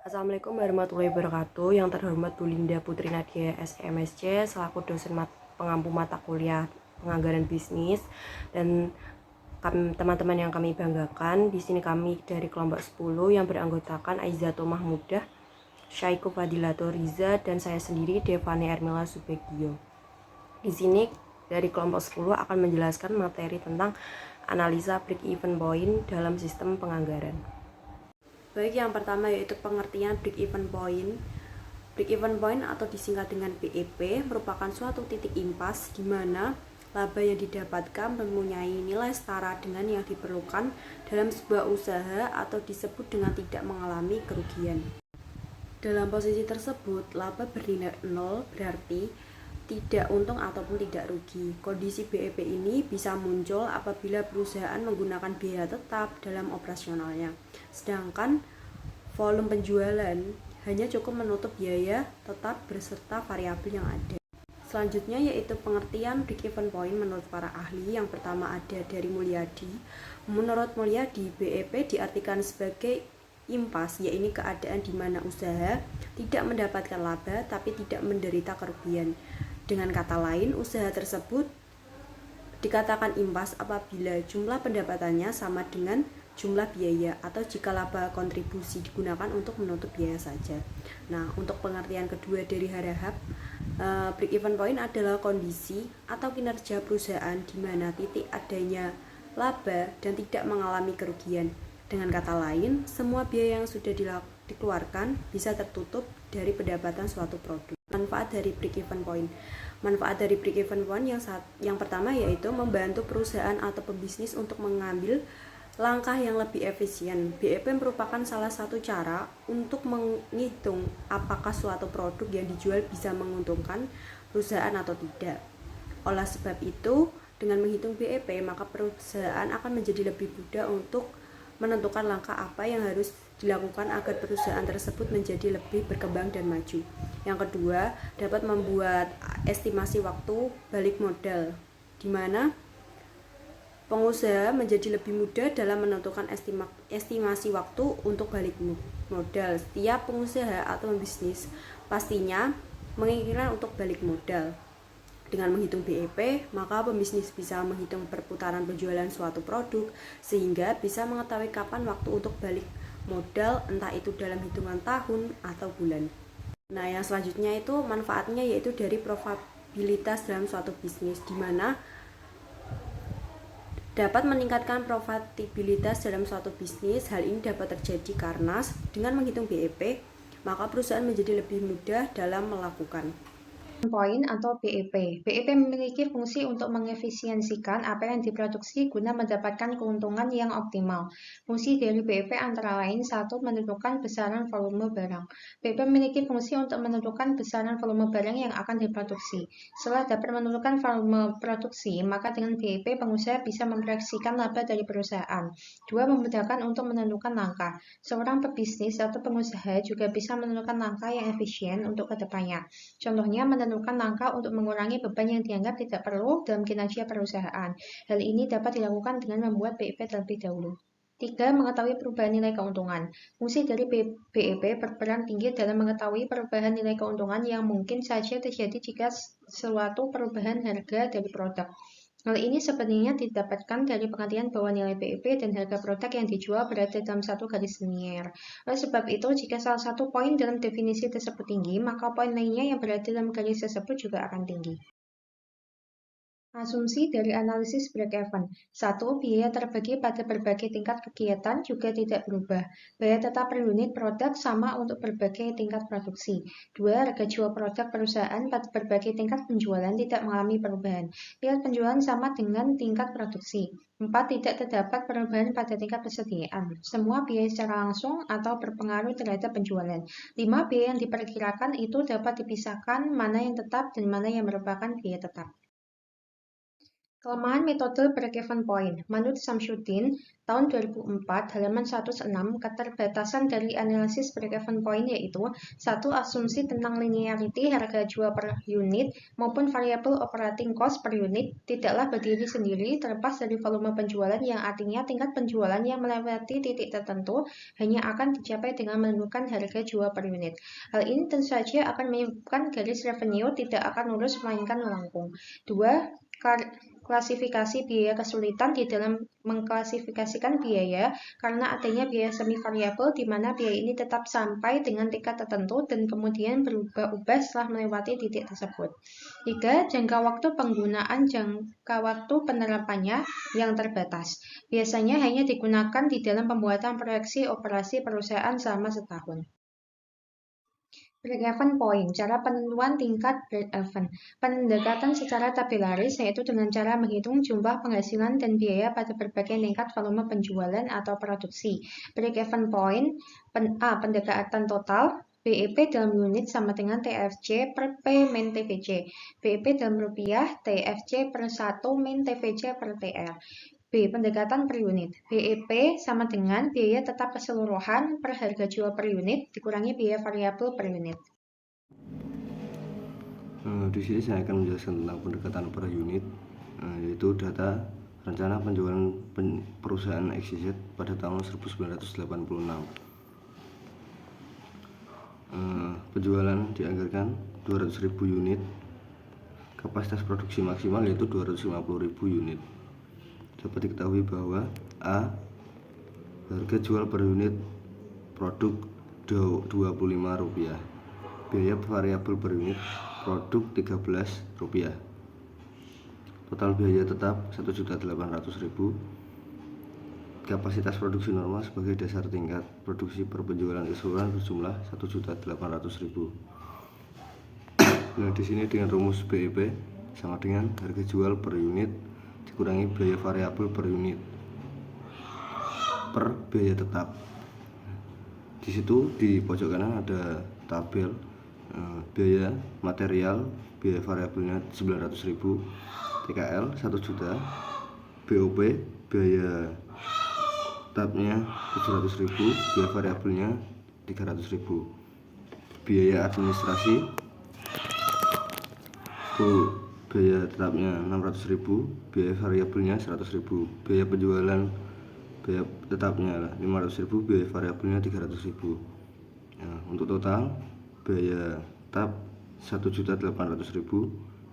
Assalamualaikum warahmatullahi wabarakatuh. Yang terhormat Bu Linda Putri Nadia SMSC selaku dosen pengampu mata kuliah penganggaran bisnis dan teman-teman yang kami banggakan. Di sini kami dari kelompok 10 yang beranggotakan Aizato Mahmudah, Syaiko Fadilato Riza, dan saya sendiri Devani Ermila Subegio. Di sini dari kelompok 10 akan menjelaskan materi tentang analisa break-even point dalam sistem penganggaran. Baik, yang pertama yaitu pengertian break-even point. Break-even point atau disingkat dengan BEP merupakan suatu titik impas di mana laba yang didapatkan mempunyai nilai setara dengan yang diperlukan dalam sebuah usaha atau disebut dengan tidak mengalami kerugian. Dalam posisi tersebut, laba bernilai 0 berarti tidak untung ataupun tidak rugi. Kondisi BEP ini bisa muncul apabila perusahaan menggunakan biaya tetap dalam operasionalnya, sedangkan volume penjualan hanya cukup menutup biaya tetap beserta variabel yang ada. Selanjutnya yaitu pengertian break-even point menurut para ahli. Yang pertama ada dari Mulyadi. Menurut Mulyadi, BEP diartikan sebagai impas, yaitu keadaan di mana usaha tidak mendapatkan laba tapi tidak menderita kerugian. Dengan kata lain, usaha tersebut dikatakan impas apabila jumlah pendapatannya sama dengan jumlah biaya atau jika laba kontribusi digunakan untuk menutup biaya saja. Nah, untuk pengertian kedua dari Harahap, break-even point adalah kondisi atau kinerja perusahaan di mana titik adanya laba dan tidak mengalami kerugian. Dengan kata lain, semua biaya yang sudah dikeluarkan bisa tertutup dari pendapatan suatu produk. Manfaat dari break-even point. Manfaat dari break-even point yang pertama yaitu membantu perusahaan atau pebisnis untuk mengambil langkah yang lebih efisien. BEP merupakan salah satu cara untuk menghitung apakah suatu produk yang dijual bisa menguntungkan perusahaan atau tidak. Oleh sebab itu, dengan menghitung BEP, maka perusahaan akan menjadi lebih mudah untuk menentukan langkah apa yang harus dilakukan agar perusahaan tersebut menjadi lebih berkembang dan maju. Yang kedua, dapat membuat estimasi waktu balik modal, di mana pengusaha menjadi lebih mudah dalam menentukan estimasi waktu untuk balik modal. Setiap pengusaha atau bisnis pastinya menginginkan untuk balik modal. Dengan menghitung BEP, maka pembisnis bisa menghitung perputaran penjualan suatu produk sehingga bisa mengetahui kapan waktu untuk balik modal, entah itu dalam hitungan tahun atau bulan. Nah, yang selanjutnya itu manfaatnya yaitu dari profitabilitas dalam suatu bisnis, di mana dapat meningkatkan profitabilitas dalam suatu bisnis. Hal ini dapat terjadi karena dengan menghitung BEP, maka perusahaan menjadi lebih mudah dalam melakukan Point atau BEP. BEP memiliki fungsi untuk mengefisiensikan apa yang diproduksi guna mendapatkan keuntungan yang optimal. Fungsi dari BEP antara lain: 1. Menentukan besaran volume barang. BEP memiliki fungsi untuk menentukan besaran volume barang yang akan diproduksi. Setelah dapat menentukan volume produksi, maka dengan BEP pengusaha bisa memproyeksikan laba dari perusahaan. 2. Memudahkan untuk menentukan langkah. Seorang pebisnis atau pengusaha juga bisa menentukan langkah yang efisien untuk kedepannya. Contohnya, menentukan langkah untuk mengurangi beban yang dianggap tidak perlu dalam kinerja perusahaan. Hal ini dapat dilakukan dengan membuat BEP terlebih dahulu. 3. Mengetahui perubahan nilai keuntungan. Fungsi dari BEP berperan tinggi dalam mengetahui perubahan nilai keuntungan yang mungkin saja terjadi jika suatu perubahan harga dari produk. Hal ini sebenarnya didapatkan dari pengertian bahwa nilai BEP dan harga produk yang dijual berada dalam satu garis linier. Oleh sebab itu, jika salah satu poin dalam definisi tersebut tinggi, maka poin lainnya yang berada dalam garis tersebut juga akan tinggi. Asumsi dari analisis break-even. 1. Biaya terbagi pada berbagai tingkat kegiatan juga tidak berubah. Biaya tetap per unit produk sama untuk berbagai tingkat produksi. 2. Harga jual produk perusahaan pada berbagai tingkat penjualan tidak mengalami perubahan. Tingkat penjualan sama dengan tingkat produksi. 4. Tidak terdapat perubahan pada tingkat persediaan. Semua biaya secara langsung atau berpengaruh terhadap penjualan. 5. Biaya yang diperkirakan itu dapat dipisahkan mana yang tetap dan mana yang merupakan biaya tetap. Kelemahan metode break-even point. Menurut Samsudin, tahun 2004, halaman 106, keterbatasan dari analisis break-even point yaitu satu asumsi tentang linearity harga jual per unit maupun variabel operating cost per unit tidaklah berdiri sendiri terlepas dari volume penjualan yang artinya tingkat penjualan yang melewati titik tertentu hanya akan dicapai dengan menentukan harga jual per unit. Hal ini tentu saja akan menyebabkan garis revenue tidak akan lurus melainkan melengkung. 2. Klasifikasi biaya. Kesulitan di dalam mengklasifikasikan biaya karena adanya biaya semi variabel di mana biaya ini tetap sampai dengan tingkat tertentu dan kemudian berubah-ubah setelah melewati titik tersebut. 3. Jangka waktu penggunaan. Jangka waktu penerapannya yang terbatas. Biasanya hanya digunakan di dalam pembuatan proyeksi operasi perusahaan selama setahun. Break-even point, cara penentuan tingkat break-even. Pendekatan secara tabularis yaitu dengan cara menghitung jumlah penghasilan dan biaya pada berbagai tingkat volume penjualan atau produksi. Break-even point, A. Pendekatan total, BEP dalam unit sama dengan TFC per P min TVC. BEP dalam rupiah, TFC per 1 min TVC per TR. B. Pendekatan per unit. BEP sama dengan biaya tetap keseluruhan per harga jual per unit dikurangi biaya variabel per unit. Di sini saya akan menjelaskan tentang pendekatan per unit, yaitu data rencana penjualan perusahaan XYZ pada tahun 1986. Penjualan dianggarkan 200.000 unit, kapasitas produksi maksimal yaitu 250.000 unit. Dapat diketahui bahwa A. Harga jual per unit produk Rp25, biaya variabel per unit produk Rp13, total biaya tetap Rp1.800.000, kapasitas produksi normal sebagai dasar tingkat produksi per penjualan keseluruhan berjumlah Rp1.800.000. Nah, di sini dengan rumus BEP sama dengan harga jual per unit dikurangi biaya variabel per unit per biaya tetap. Di situ di pojok kanan ada tabel biaya material, biaya variabelnya 900.000, TKL 1 juta, BOP biaya tetapnya 700.000, biaya variabelnya 300.000. Biaya administrasi itu biaya tetapnya 600.000, biaya variabelnya 100.000, biaya penjualan biaya tetapnya 500.000, biaya variabelnya 300.000. Nah, untuk total biaya tetap 1.800.000,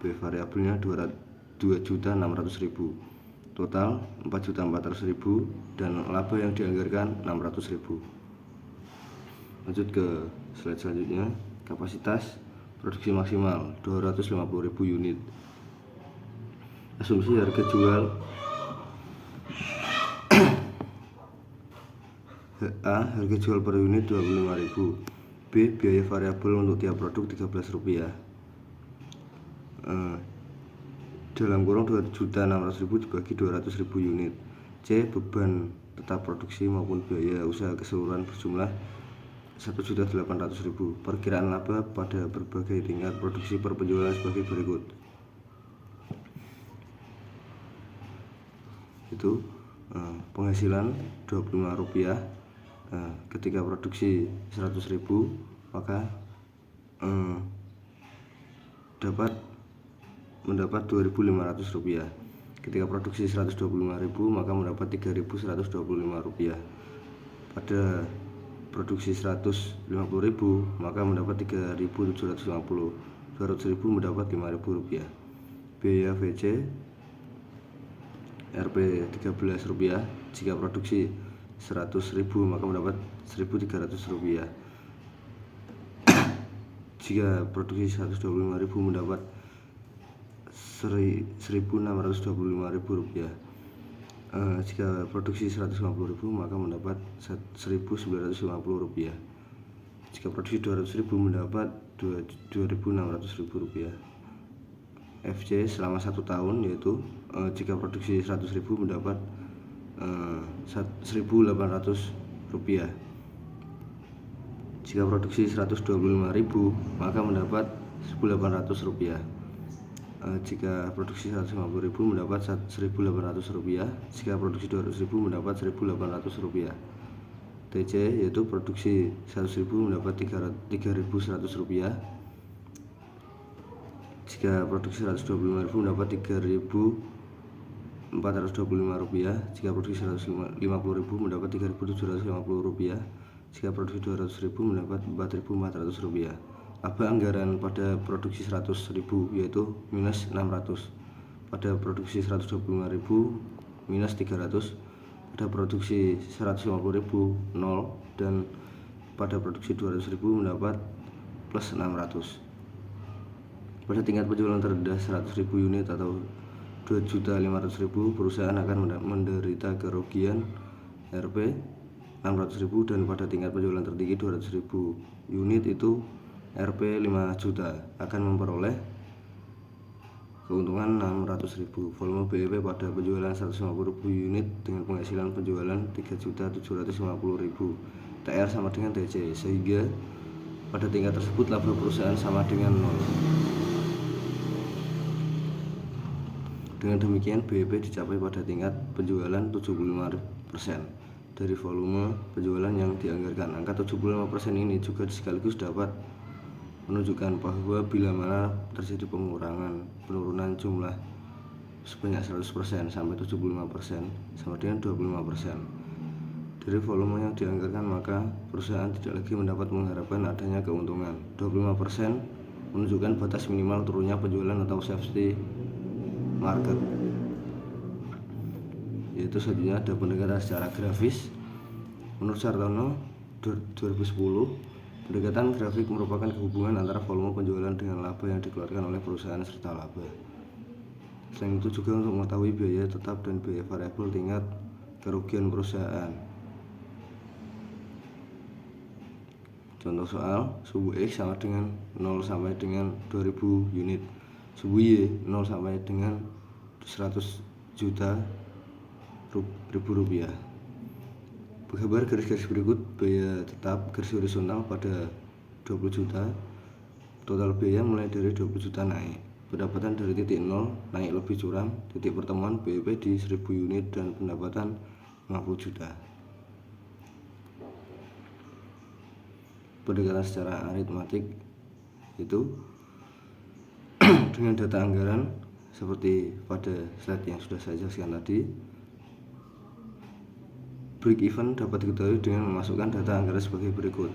biaya variabelnya 2.600.000, total 4.400.000 dan laba yang dianggarkan 600.000. Lanjut ke slide selanjutnya. Kapasitas produksi maksimal 250.000 unit. Asumsi harga jual A. Harga jual per unit 25.000. B. Biaya variabel untuk tiap produk Rp13. Dalam kurung 2.600.000 dibagi 200.000 unit. C. Beban tetap produksi maupun biaya usaha keseluruhan berjumlah 1.800.000. Perkiraan laba pada berbagai tingkat produksi per penjualan sebagai berikut. Itu penghasilan Rp25. Ketika produksi 100.000 maka mendapat Rp2.500. Ketika produksi 125.000 maka mendapat Rp3.125. Pada produksi 150.000 maka mendapat Rp3.750. 200.000 mendapat Rp5.000. Biaya VC Rp13. Jika produksi 100.000 maka mendapat Rp1.300. Jika produksi 125.000 mendapat Rp1.625. Jika produksi 150.000 maka mendapat Rp1.950. Jika produksi 200.000 mendapat Rp2.600. FC selama 1 tahun yaitu jika produksi 100.000 mendapat Rp1.800. Jika produksi 125.000 maka mendapat Rp1.800. Jika produksi 150.000 mendapat Rp1.800, jika produksi 200.000 mendapat Rp1.800. TC yaitu produksi 100.000 mendapat Rp3.100, jika produksi 125.000 mendapat Rp3.425, jika produksi 150.000 mendapat Rp3.750, jika produksi 200.000 mendapat Rp4.400. Laba anggaran pada produksi 100.000 yaitu minus 600, pada produksi 125.000 minus 300, pada produksi 150.000 0, dan pada produksi 200.000 mendapat plus 600. Pada tingkat penjualan terendah 100.000 unit atau 2.500.000, perusahaan akan menderita kerugian Rp 600.000, dan pada tingkat penjualan tertinggi 200.000 unit itu Rp 5 juta akan memperoleh keuntungan 600.000. Volume BEP pada penjualan 150.000 unit dengan penghasilan penjualan 3.750.000, TR sama dengan TC, sehingga pada tingkat tersebut laba perusahaan sama dengan 0. Dengan demikian BEP dicapai pada tingkat penjualan 75% dari volume penjualan yang dianggarkan. Angka 75% ini juga sekaligus dapat menunjukkan bahwa bila mana terjadi penurunan jumlah sebanyak 100% sampai 75% sama dengan 25% dari volume yang dianggarkan, maka perusahaan tidak lagi mendapat mengharapkan adanya keuntungan. 25% menunjukkan batas minimal turunnya penjualan atau safety market. Yaitu selanjutnya ada pendekatan secara grafis. Menurut Sartono 2010, pendekatan grafik merupakan hubungan antara volume penjualan dengan laba yang dikeluarkan oleh perusahaan serta laba. Selain itu juga untuk mengetahui biaya tetap dan biaya variabel tingkat kerugian perusahaan. Contoh soal, suhu X sama dengan 0 sampai dengan 2000 unit, suhu Y 0 sampai dengan 100 juta rupiah. Gambar garis-garis berikut biaya tetap garis horizontal pada 20 juta, total biaya mulai dari 20 juta naik, pendapatan dari titik 0 naik lebih curam, titik pertemuan BEP di 1000 unit dan pendapatan 50 juta. Pendekatan secara aritmatik itu dengan data anggaran seperti pada slide yang sudah saya jelaskan tadi. Break even dapat diketahui dengan memasukkan data anggaran sebagai berikut.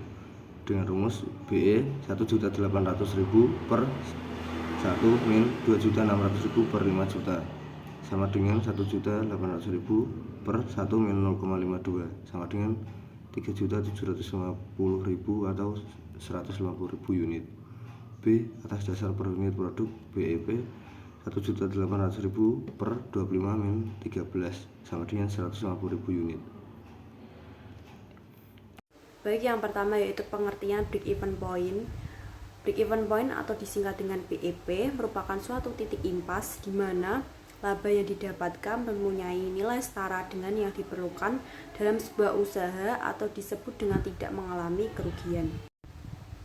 Dengan rumus BE 1.800.000 per 1 min 2.600.000 per 5 juta sama dengan 1.800.000 per 1 min 0,52 sama dengan 3.750.000 atau 150.000 unit. B atas dasar per unit produk BEP 1.800.000 per 25 min 13 sama dengan 150.000 unit. Baik, yang pertama yaitu pengertian break even point. Break even point atau disingkat dengan BEP merupakan suatu titik impas di mana laba yang didapatkan mempunyai nilai setara dengan yang diperlukan dalam sebuah usaha atau disebut dengan tidak mengalami kerugian.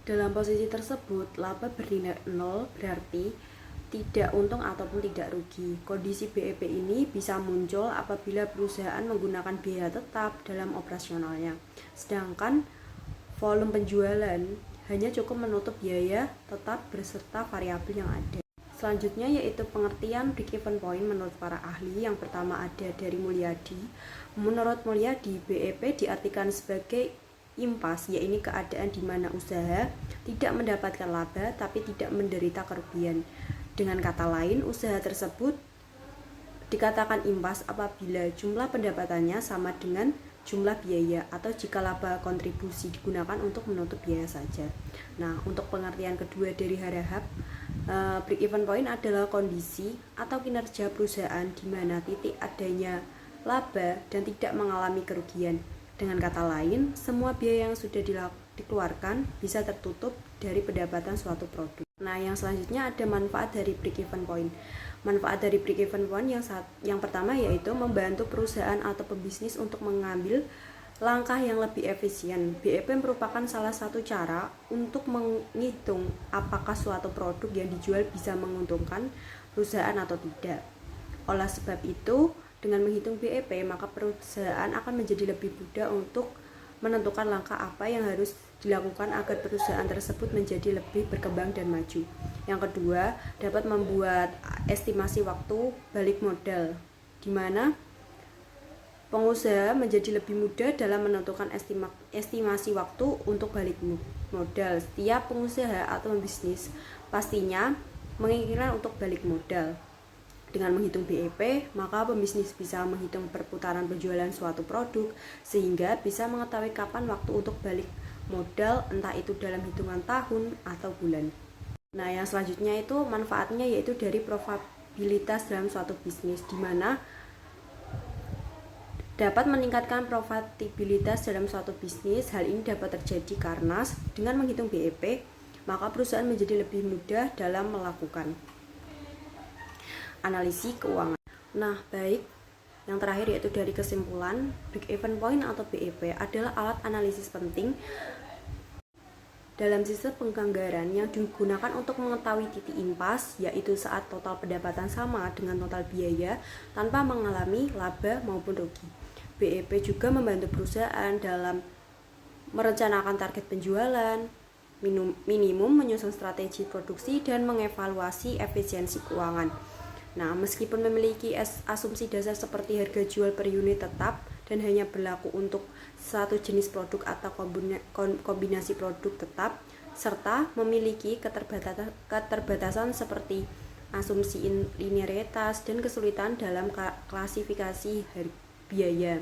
Dalam posisi tersebut, laba bernilai 0 berarti tidak untung ataupun tidak rugi. Kondisi BEP ini bisa muncul apabila perusahaan menggunakan biaya tetap dalam operasionalnya, sedangkan volume penjualan hanya cukup menutup biaya tetap beserta variabel yang ada. Selanjutnya yaitu pengertian break even point menurut para ahli. Yang pertama ada dari Mulyadi. Menurut Mulyadi, BEP diartikan sebagai impas, yaitu keadaan di mana usaha tidak mendapatkan laba tapi tidak menderita kerugian. Dengan kata lain, usaha tersebut dikatakan impas apabila jumlah pendapatannya sama dengan jumlah biaya atau jika laba kontribusi digunakan untuk menutup biaya saja. Nah, untuk pengertian kedua dari Harahap, break even point adalah kondisi atau kinerja perusahaan di mana titik adanya laba dan tidak mengalami kerugian. Dengan kata lain, semua biaya yang sudah dikeluarkan bisa tertutup dari pendapatan suatu produk. Nah, yang selanjutnya ada manfaat dari break even point. Manfaat dari break even point yang pertama yaitu membantu perusahaan atau pebisnis untuk mengambil langkah yang lebih efisien. BEP merupakan salah satu cara untuk menghitung apakah suatu produk yang dijual bisa menguntungkan perusahaan atau tidak. Oleh sebab itu, dengan menghitung BEP, maka perusahaan akan menjadi lebih mudah untuk menentukan langkah apa yang harus dilakukan agar perusahaan tersebut menjadi lebih berkembang dan maju. Yang kedua, dapat membuat estimasi waktu balik modal, di mana pengusaha menjadi lebih mudah dalam menentukan estimasi waktu untuk balik modal. Setiap pengusaha atau pembisnis pastinya menginginkan untuk balik modal. Dengan menghitung BEP, maka pembisnis bisa menghitung perputaran penjualan suatu produk sehingga bisa mengetahui kapan waktu untuk balik modal, entah itu dalam hitungan tahun atau bulan. Nah, yang selanjutnya itu manfaatnya yaitu dari profitabilitas dalam suatu bisnis, di mana dapat meningkatkan profitabilitas dalam suatu bisnis. Hal ini dapat terjadi karena dengan menghitung BEP, maka perusahaan menjadi lebih mudah dalam melakukan analisis keuangan. Nah, baik. Yang terakhir yaitu dari kesimpulan, break-even point atau BEP adalah alat analisis penting dalam sistem penganggaran yang digunakan untuk mengetahui titik impas, yaitu saat total pendapatan sama dengan total biaya tanpa mengalami laba maupun rugi. BEP juga membantu perusahaan dalam merencanakan target penjualan, minimum menyusun strategi produksi, dan mengevaluasi efisiensi keuangan. Nah, meskipun memiliki asumsi dasar seperti harga jual per unit tetap dan hanya berlaku untuk satu jenis produk atau kombinasi produk tetap, serta memiliki keterbatasan seperti asumsi linearitas dan kesulitan dalam klasifikasi biaya,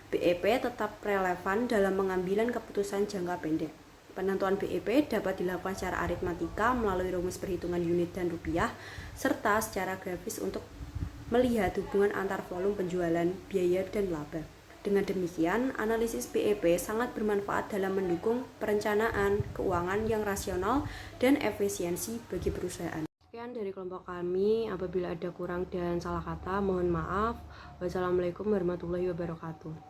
BEP tetap relevan dalam pengambilan keputusan jangka pendek. Penentuan BEP dapat dilakukan secara aritmatika melalui rumus perhitungan unit dan rupiah, serta secara grafis untuk melihat hubungan antar volume penjualan, biaya, dan laba. Dengan demikian, analisis BEP sangat bermanfaat dalam mendukung perencanaan keuangan yang rasional dan efisiensi bagi perusahaan. Sekian dari kelompok kami. Apabila ada kurang dan salah kata, mohon maaf. Wassalamualaikum warahmatullahi wabarakatuh.